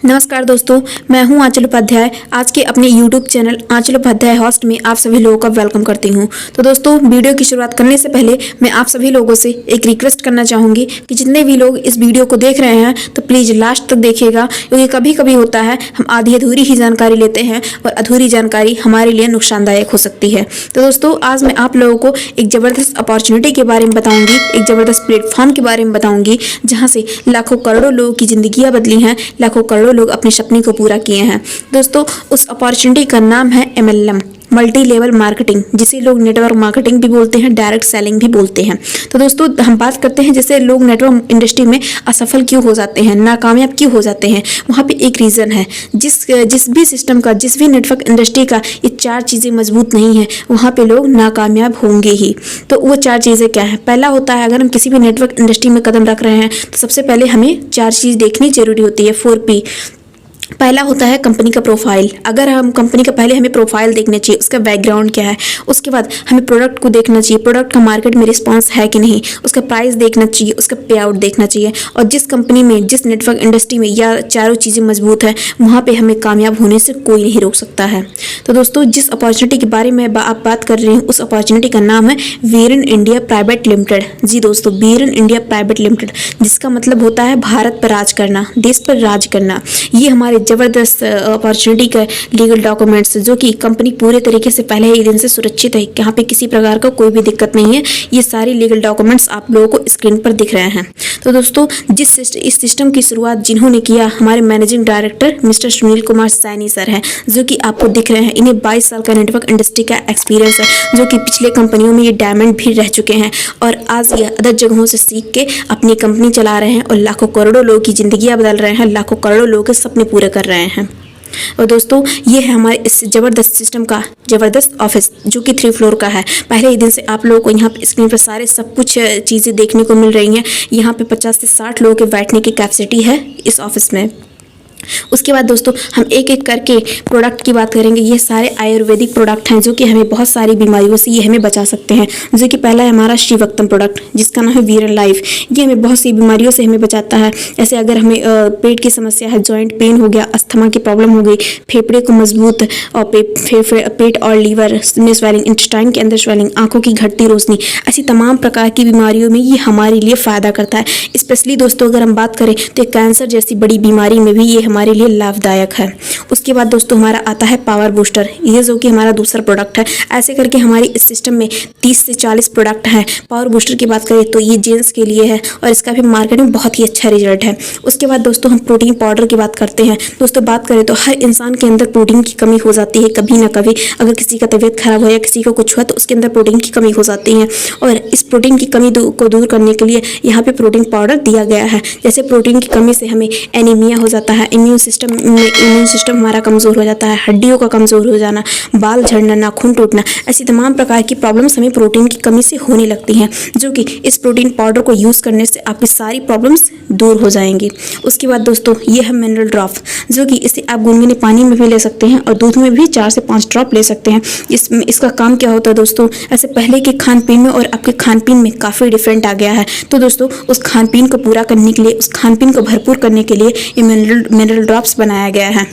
नमस्कार दोस्तों, मैं हूं आंचल उपाध्याय। आज के अपने YouTube चैनल आंचल उपाध्याय होस्ट में आप सभी लोगों का वेलकम करती हूं। तो दोस्तों, वीडियो की शुरुआत करने से पहले मैं आप सभी लोगों से एक रिक्वेस्ट करना चाहूँगी कि जितने भी लोग इस वीडियो को देख रहे हैं तो प्लीज़ लास्ट तक देखिएगा, क्योंकि कभी कभी होता है हम आधी अधूरी ही जानकारी लेते हैं और अधूरी जानकारी हमारे लिए नुकसानदायक हो सकती है। तो दोस्तों, आज मैं आप लोगों को एक ज़बरदस्त अपॉर्चुनिटी के बारे में बताऊँगी, एक ज़बरदस्त प्लेटफॉर्म के बारे में बताऊँगी जहाँ से लाखों करोड़ों लोगों की ज़िंदगियाँ बदली हैं, लाखों करोड़ों लोग अपने सपने को पूरा किए हैं। दोस्तों, उस अपॉर्चुनिटी का नाम है MLM, मल्टी लेवल मार्केटिंग, जिसे लोग नेटवर्क मार्केटिंग भी बोलते हैं, डायरेक्ट सेलिंग भी बोलते हैं। तो दोस्तों, हम बात करते हैं जैसे लोग नेटवर्क इंडस्ट्री में असफल क्यों हो जाते हैं, नाकामयाब क्यों हो जाते हैं। वहाँ पे एक रीज़न है, जिस भी सिस्टम का, जिस भी नेटवर्क इंडस्ट्री का ये 4 चीज़ें मजबूत नहीं है, वहाँ पे लोग नाकामयाब होंगे ही। तो वो 4 चीज़ें क्या है? पहला होता है, अगर हम किसी भी नेटवर्क इंडस्ट्री में कदम रख रहे हैं तो सबसे पहले हमें 4 चीज़ देखनी जरूरी होती है, 4P। पहला होता है कंपनी का प्रोफाइल। अगर हम कंपनी का पहले हमें प्रोफाइल देखना चाहिए, उसका बैकग्राउंड क्या है। उसके बाद हमें प्रोडक्ट को देखना चाहिए, प्रोडक्ट का मार्केट में रिस्पांस है कि नहीं, उसका प्राइस देखना चाहिए, उसका पे आउट देखना चाहिए। और जिस कंपनी में, जिस नेटवर्क इंडस्ट्री में यह चारों चीज़ें मजबूत है, वहाँ पे हमें कामयाब होने से कोई नहीं रोक सकता है। तो दोस्तों, जिस अपॉर्चुनिटी के बारे में आप बात कर रही हूँ, उस अपॉर्चुनिटी का नाम है वीरन इंडिया प्राइवेट लिमिटेड। जी दोस्तों, वीरन इंडिया प्राइवेट लिमिटेड, जिसका मतलब होता है भारत पर राज करना, देश पर राज करना। ये हमारे ज़बरदस्त अपॉर्चुनिटी का लीगल डॉक्यूमेंट्स, जो कि कंपनी पूरे तरीके से पहले ही दिन से सुरक्षित है, यहाँ पे किसी प्रकार का कोई भी दिक्कत नहीं है। ये सारी लीगल डॉक्यूमेंट्स आप लोगों को स्क्रीन पर दिख रहे हैं। तो दोस्तों, इस सिस्टम की शुरुआत जिन्होंने किया, हमारे managing director mister Sunil Kumar Saini sir हैं, जो कि आपको दिख रहे हैं। इन्हें 22 साल का नेटवर्क इंडस्ट्री का एक्सपीरियंस है, जो कि पिछले कंपनियों में ये डायमंड भी रह चुके हैं और आज ये अदर जगहों से सीख के अपनी कंपनी चला रहे हैं और लाखों करोड़ों लोगों की ज़िंदगियाँ बदल रहे हैं, लाखों करोड़ों लोगों के सपने पूरे कर रहे हैं। और दोस्तों, ये है हमारे इस ज़बरदस्त सिस्टम का ज़बरदस्त ऑफिस, जो कि 3 फ्लोर का है। पहले ही दिन से आप लोगों को यहाँ पे स्क्रीन पर सारे सब कुछ चीज़ें देखने को मिल रही हैं। यहाँ पे 50 से 60 लोगों के बैठने की कैपेसिटी है इस ऑफिस में। उसके बाद दोस्तों, हम एक एक करके प्रोडक्ट की बात करेंगे। ये सारे आयुर्वेदिक प्रोडक्ट हैं, जो कि हमें बहुत सारी बीमारियों से ये हमें बचा सकते हैं। जो कि पहला है हमारा श्रीवक्तम प्रोडक्ट, जिसका नाम है वीरन लाइफ। ये हमें बहुत सी बीमारियों से हमें बचाता है। जैसे अगर हमें पेट की समस्या है, जॉइंट पेन हो गया, अस्थमा की प्रॉब्लम हो गई, फेफड़े को मजबूत और पेट और लीवर में स्वेलिंग, इंटेस्टाइन के अंदर स्वेलिंग, आंखों की घटती रोशनी, ऐसी तमाम प्रकार की बीमारियों में ये हमारे लिए फ़ायदा करता है। स्पेशली दोस्तों, अगर हम बात करें तो कैंसर जैसी बड़ी बीमारी में भी ये हमारे लिए लाभदायक है। उसके बाद दोस्तों, हमारा आता है पावर बूस्टर, ये जो कि हमारा दूसरा प्रोडक्ट है। ऐसे करके हमारे इस सिस्टम में 30 से 40 प्रोडक्ट हैं। पावर बूस्टर की बात करें तो ये जेंट्स के लिए है और इसका भी मार्केट में बहुत ही अच्छा रिजल्ट है। उसके बाद दोस्तों, हम प्रोटीन पाउडर की बात करते हैं। दोस्तों, बात करें तो हर इंसान के अंदर प्रोटीन की कमी हो जाती है कभी ना कभी। अगर किसी का तबीयत खराब हो या किसी को कुछ हुआ तो उसके अंदर प्रोटीन की कमी हो जाती है, और इस प्रोटीन की कमी को दूर करने के लिए यहाँ पे प्रोटीन पाउडर दिया गया है। जैसे प्रोटीन की कमी से हमें एनीमिया हो जाता है, इम्यून सिस्टम हमारा कमज़ोर हो जाता है, हड्डियों का कमज़ोर हो जाना, बाल झड़ना, नाखून टूटना, ऐसी तमाम प्रकार की प्रॉब्लम्स हमें प्रोटीन की कमी से होने लगती हैं, जो कि इस प्रोटीन पाउडर को यूज़ करने से आपकी सारी प्रॉब्लम्स दूर हो जाएंगी। उसके बाद दोस्तों, ये है मिनरल ड्रॉप, जो कि इसे आप गुनगुने पानी में भी ले सकते हैं और दूध में भी 4 से 5 ड्रॉप ले सकते हैं। इसका काम क्या होता है दोस्तों, ऐसे पहले के खान पीन में और आपके खान पीन में काफ़ी डिफरेंट आ गया है। तो दोस्तों, उस खान पीन को पूरा करने के लिए, उस खान पीन को भरपूर करने के लिए ये मिनरल ड्रॉप्स बनाया गया है।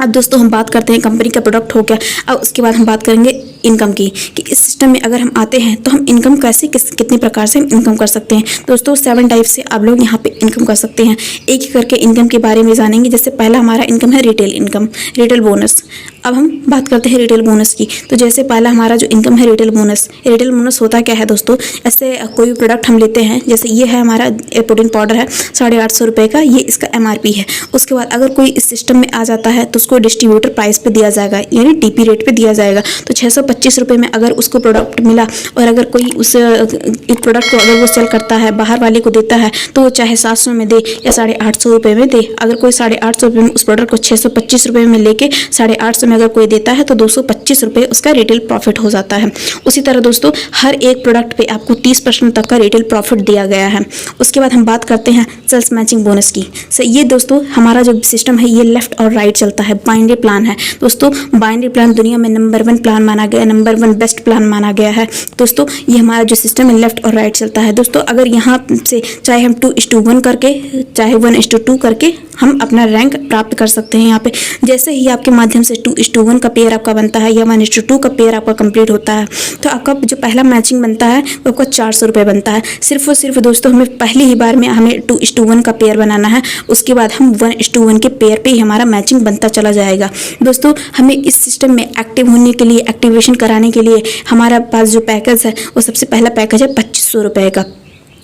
अब दोस्तों, हम बात करते हैं कंपनी का प्रोडक्ट हो गया। अब उसके बाद हम बात करेंगे इनकम की, कि इस सिस्टम में अगर हम आते हैं तो हम इनकम कैसे कितने प्रकार से इनकम कर सकते हैं। दोस्तों, 7 टाइप से आप लोग यहाँ पे इनकम कर सकते हैं। एक एक करके इनकम के बारे में जानेंगे। जैसे पहला हमारा इनकम है रिटेल इनकम, रिटेल बोनस। अब हम बात करते हैं रिटेल बोनस की। तो जैसे पहला हमारा जो इनकम है रिटेल बोनस। रिटेल बोनस होता क्या है दोस्तों, ऐसे कोई भी प्रोडक्ट हम लेते हैं, जैसे ये है हमारा प्रोटीन पाउडर है 850 रुपये का, ये इसका MRP है। उसके बाद अगर कोई इस सिस्टम में आ जाता है तो उसको डिस्ट्रीब्यूटर प्राइस पे दिया जाएगा, यानी DP रेट पे दिया जाएगा। तो 625 रुपये में अगर उसको प्रोडक्ट मिला, और अगर कोई उस प्रोडक्ट को अगर वो सेल करता है, बाहर वाले को देता है, तो वो चाहे 700 में दे या 850 रुपये में दे। अगर कोई 850 रुपये में उस प्रोडक्ट को 625 रुपये में लेके 850 में अगर कोई देता है तो 225 रुपये उसका रिटेल प्रॉफिट हो जाता है। उसी तरह दोस्तों, हर एक प्रोडक्ट पे आपको 30% तक का रिटेल प्रॉफिट दिया गया है। उसके बाद हम बात करते हैं सेल्स मैचिंग बोनस की। ये दोस्तों, हमारा जो सिस्टम है ये लेफ्ट और राइट चलता है, बाइनरी प्लान है। दोस्तों, बाइनरी प्लान दुनिया में नंबर 1 प्लान माना गया, नंबर 1 बेस्ट प्लान माना गया है। दोस्तों ये हमारा जो सिस्टम है लेफ्ट और राइट चलता है। दोस्तों अगर यहाँ से चाहे हम 2:1 करके चाहे 1:2 करके हम अपना रैंक प्राप्त कर सकते हैं। यहाँ पे जैसे ही आपके माध्यम से 2:1 का पेयर आपका बनता है या 1:2 का पेयर आपका कंप्लीट होता है तो आपका जो पहला मैचिंग बनता है वो आपका 400 रुपये बनता है। सिर्फ और सिर्फ दोस्तों हमें पहली ही बार में हमें 2:1 का पेयर बनाना है, उसके बाद हम 1:1 के पेयर पे ही हमारा मैचिंग बनता चला जाएगा। दोस्तों हमें इस सिस्टम में एक्टिव होने के लिए, एक्टिवेशन कराने के लिए हमारा पास जो पैकेज है वो सबसे पहला पैकेज है 2500 रुपये का।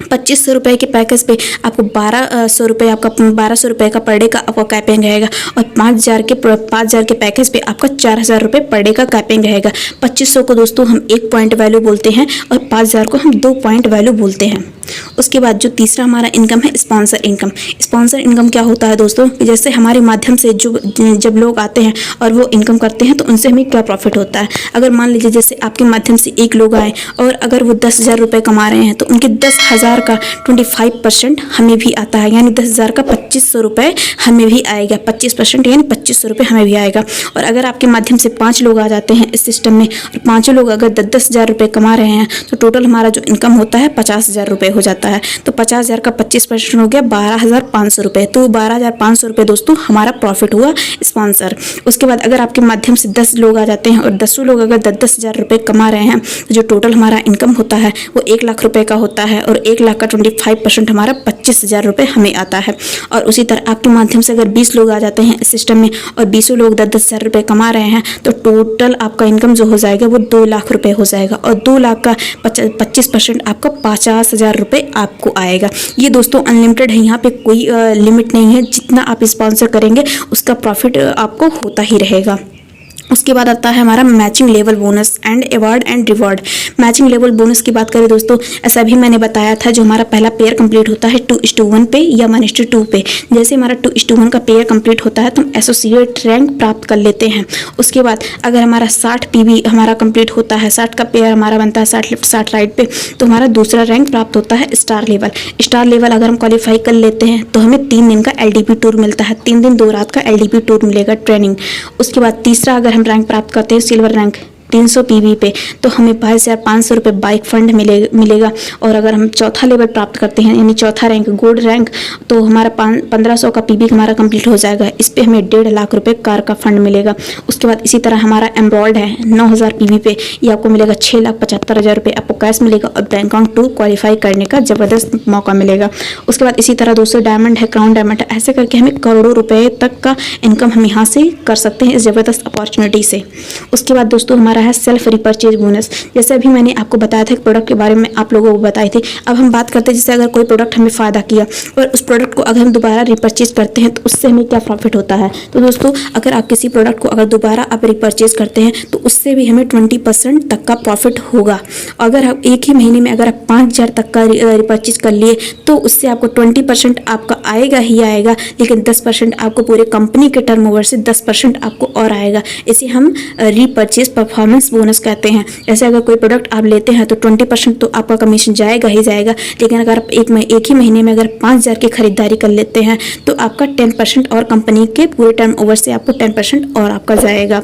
2500 रुपये के पैकेज पे आपको 1200 रुपये आपका 1200 रुपये का पर डे का आपका कैपिंग रहेगा और 5000 के पैकेज पे आपका 4000 रुपये पर डे का कैपिंग रहेगा। 2500 को दोस्तों हम 1 पॉइंट वैल्यू बोलते हैं और 5000 को हम 2 पॉइंट वैल्यू बोलते हैं। उसके बाद जो तीसरा हमारा इनकम है स्पॉन्सर इनकम। स्पॉन्सर इनकम क्या होता है दोस्तों कि जैसे हमारे माध्यम से जब लोग आते हैं और वो इनकम करते हैं तो उनसे हमें क्या प्रॉफिट होता है। अगर मान लीजिए जैसे आपके माध्यम से एक लोग आए और अगर वो 10,000 रुपये कमा रहे हैं तो उनके 10,000 का 25% हमें भी आता है, यानी 10,000 का 2500 रुपये हमें भी आएगा। 25% यानी 2500 रुपये हमें भी आएगा। और अगर आपके माध्यम से 5 लोग आ जाते हैं इस सिस्टम में और 5 लोग अगर 10,000 रुपये कमा रहे हैं तो टोटल हमारा जो इनकम होता है 50,000 रुपये हो जाता है। तो 50,000 का 25% हो गया 12,500 रुपये। तो 12,500 रुपये दोस्तों हमारा प्रॉफिट हुआ स्पॉन्सर। उसके बाद अगर आपके माध्यम से 10 लोग आ जाते हैं और 10 लोग अगर 10,000 रुपये कमा रहे हैं तो जो टोटल हमारा इनकम होता है वो 1 लाख रुपये का होता है और 1 लाख का 25% हमारा 25,000 रुपये हमें आता है। और उसी तरह आपके माध्यम से अगर 20 लोग आ जाते हैं इस सिस्टम में और 20 लोग 10,000 रुपये कमा रहे हैं तो टोटल आपका इनकम जो हो जाएगा वो 2 लाख रुपये हो जाएगा और 2 लाख का 25% आपका 50,000 रुपये आपको आएगा। ये दोस्तों अनलिमिटेड है, यहाँ पे कोई लिमिट नहीं है। जितना आप स्पॉन्सर करेंगे उसका प्रॉफिट आपको होता ही रहेगा। उसके बाद आता है हमारा matching level bonus and award and reward. Matching level bonus की बात करें दोस्तों, ऐसा भी मैंने बताया था जो हमारा पहला पेयर कंप्लीट होता है 2:1 पे या 1:2 पे। जैसे हमारा 2:1 का पेयर कंप्लीट होता है तो हम एसोसिएट रैंक प्राप्त कर लेते हैं। उसके बाद अगर हमारा 60 PB हमारा कंप्लीट होता है, 60 का पेयर हमारा बनता है 60 लेफ्ट 60 राइट पे, तो हमारा दूसरा रैंक प्राप्त होता है स्टार लेवल। स्टार लेवल अगर हम क्वालिफाई कर लेते हैं तो हमें 3 दिन का LDP टूर मिलता है, 3 दिन 2 रात का LDP टूर मिलेगा ट्रेनिंग। उसके बाद तीसरा अगर हम रैंक प्राप्त करते हैं सिल्वर रैंक 300 PB पे तो हमें 22,500 रुपये बाइक फंड मिलेगा। और अगर हम चौथा लेवल प्राप्त करते हैं यानी चौथा रैंक गोल्ड रैंक तो हमारा 1500 का PB हमारा कंप्लीट हो जाएगा। इस पे हमें 1.5 लाख रुपये कार का फंड मिलेगा। उसके बाद इसी तरह हमारा एम्ब्रॉयड है 9,000 PB पे, ये आपको मिलेगा 6,75,000 रुपये आपको कैश मिलेगा और बैंकॉक टूर क्वालिफाई करने का ज़बरदस्त मौका मिलेगा। उसके बाद इसी तरह दोस्तों डायमंड है, क्राउन डायमंड है, ऐसे करके हमें करोड़ों रुपये तक का इनकम हम यहाँ से कर सकते हैं इस ज़बरदस्त अपॉर्चुनिटी से। उसके बाद दोस्तों हमारा है सेल्फ रिपर्चेज बोनस। जैसे अभी मैंने आपको बताया था प्रोडक्ट के बारे में आप लोगों को बताई थी। अब हम बात करते हैं जैसे अगर कोई प्रोडक्ट हमें फ़ायदा किया और उस प्रोडक्ट को अगर हम दोबारा रिपर्चेज करते हैं तो उससे हमें क्या प्रॉफिट होता है। तो दोस्तों अगर आप किसी प्रोडक्ट को अगर दोबारा आप रिपर्चेज करते हैं तो उससे भी हमें 20% तक का प्रॉफिट होगा। अगर आप एक ही महीने में अगर आप 5,000 तक का रिपर्चेज कर लिए तो उससे आपको 20% आपका आएगा ही आएगा, लेकिन 10% आपको पूरे कंपनी के टर्न ओवर से 10% आपको और आएगा। इसे हम रिपर्चेज परफॉर्मेंस बोनस कहते हैं। जैसे अगर कोई प्रोडक्ट आप लेते हैं तो 20% तो आपका कमीशन जाएगा ही जाएगा, लेकिन अगर आप एक ही महीने में अगर 5,000 की खरीदारी कर लेते हैं तो आपका 10% और कंपनी के पूरे टर्न ओवर से आपको 10% और आपका जाएगा।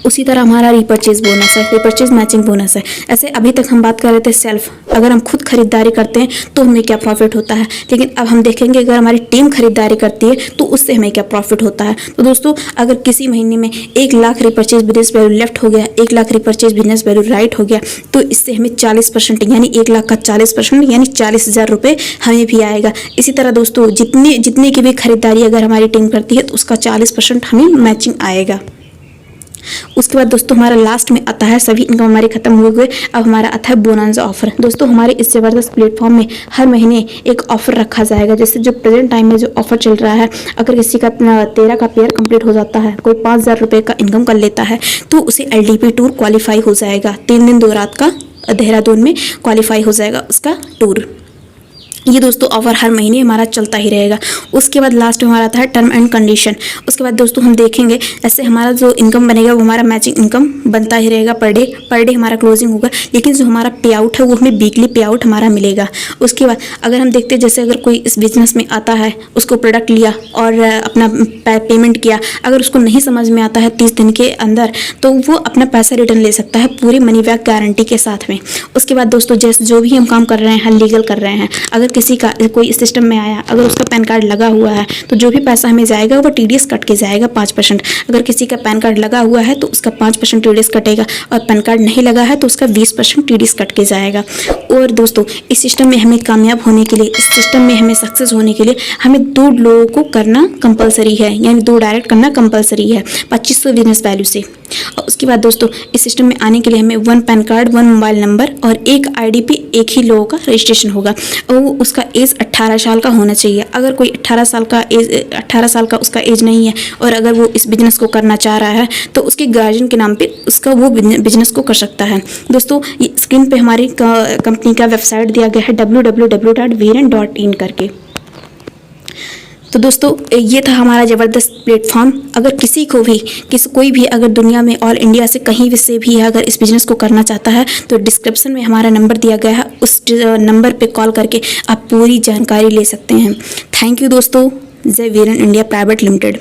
उसी तरह हमारा रिपर्चेज बोनस है, रिपर्चेज मैचिंग बोनस है। ऐसे अभी तक हम बात कर रहे थे सेल्फ, अगर हम खुद खरीदारी करते हैं तो हमें क्या प्रॉफिट होता है, लेकिन अब हम देखेंगे अगर हमारी टीम खरीदारी करती है तो उससे हमें क्या प्रॉफिट होता है। तो दोस्तों अगर किसी महीने में 1 lakh repurchase business value left हो गया, 1 lakh repurchase business value right हो गया तो इससे हमें 40% यानी 1 लाख का 40% यानी 40,000 रुपये हमें भी आएगा। इसी तरह दोस्तों जितनी की भी खरीदारी अगर हमारी टीम करती है तो उसका 40% हमें मैचिंग आएगा। उसके बाद दोस्तों हमारा लास्ट में आता है, सभी इनकम हमारे खत्म हुए हुए अब हमारा आता है बोनस ऑफर। दोस्तों हमारे इस ज़बरदस्त प्लेटफॉर्म में हर महीने एक ऑफर रखा जाएगा। जैसे जो प्रेजेंट टाइम में जो ऑफर चल रहा है, अगर किसी का 13 का पेयर कंप्लीट हो जाता है, कोई 5,000 रुपये का इनकम कर लेता है तो उसे LDP टूर क्वालिफाई हो जाएगा। 3 दिन 2 रात का देहरादून में क्वालिफाई हो जाएगा उसका टूर। ये दोस्तों ऑफर हर महीने हमारा चलता ही रहेगा। उसके बाद लास्ट में हमारा आता है टर्म एंड कंडीशन। उसके बाद दोस्तों हम देखेंगे ऐसे हमारा जो इनकम बनेगा वो हमारा मैचिंग इनकम बनता ही रहेगा पर डे हमारा क्लोजिंग होगा, लेकिन जो हमारा पे आउट है वो हमें वीकली पे आउट हमारा मिलेगा। उसके बाद अगर हम देखते हैं जैसे अगर कोई इस बिजनेस में आता है, उसको प्रोडक्ट लिया और अपना पेमेंट किया, अगर उसको नहीं समझ में आता है 30 दिन के अंदर, तो वो अपना पैसा रिटर्न ले सकता है पूरी मनी बैक गारंटी के साथ में। उसके बाद दोस्तों जैसे जो भी हम काम कर रहे हैं लीगल कर रहे हैं, अगर किसी का कोई सिस्टम में आया, अगर उसका पैन कार्ड लगा हुआ है तो जो भी पैसा हमें जाएगा वो टीडीएस कट के जाएगा 5%। अगर किसी का पैन कार्ड लगा हुआ है तो उसका 5% टीडीएस कटेगा, और पैन कार्ड नहीं लगा है तो उसका 20% टीडीएस कट के जाएगा। और दोस्तों इस सिस्टम में हमें कामयाब होने के लिए, इस सिस्टम में हमें सक्सेस होने के लिए हमें 2 लोगों को करना कंपलसरी है, यानी 2 डायरेक्ट करना कंपलसरी है 2500 बिजनेस वैल्यू से। और उसके बाद दोस्तों इस सिस्टम में आने के लिए हमें 1 पैन कार्ड, 1 मोबाइल नंबर और 1 आईडी पे एक ही लोगों का रजिस्ट्रेशन होगा, और उसका एज 18 साल का होना चाहिए। अगर कोई 18 साल का उसका एज नहीं है और अगर वो इस बिजनेस को करना चाह रहा है तो उसके गार्जियन के नाम पे उसका वो बिजनेस को कर सकता है। दोस्तों ये स्क्रीन पे हमारी कंपनी का वेबसाइट दिया गया है www.veeren.in करके। तो दोस्तों ये था हमारा ज़बरदस्त प्लेटफॉर्म। अगर किसी को भी कोई भी अगर दुनिया में ऑल इंडिया से कहीं से भी अगर इस बिज़नेस को करना चाहता है तो डिस्क्रिप्शन में हमारा नंबर दिया गया है, उस नंबर पे कॉल करके आप पूरी जानकारी ले सकते हैं। थैंक यू दोस्तों। जय वीरेन इंडिया प्राइवेट लिमिटेड।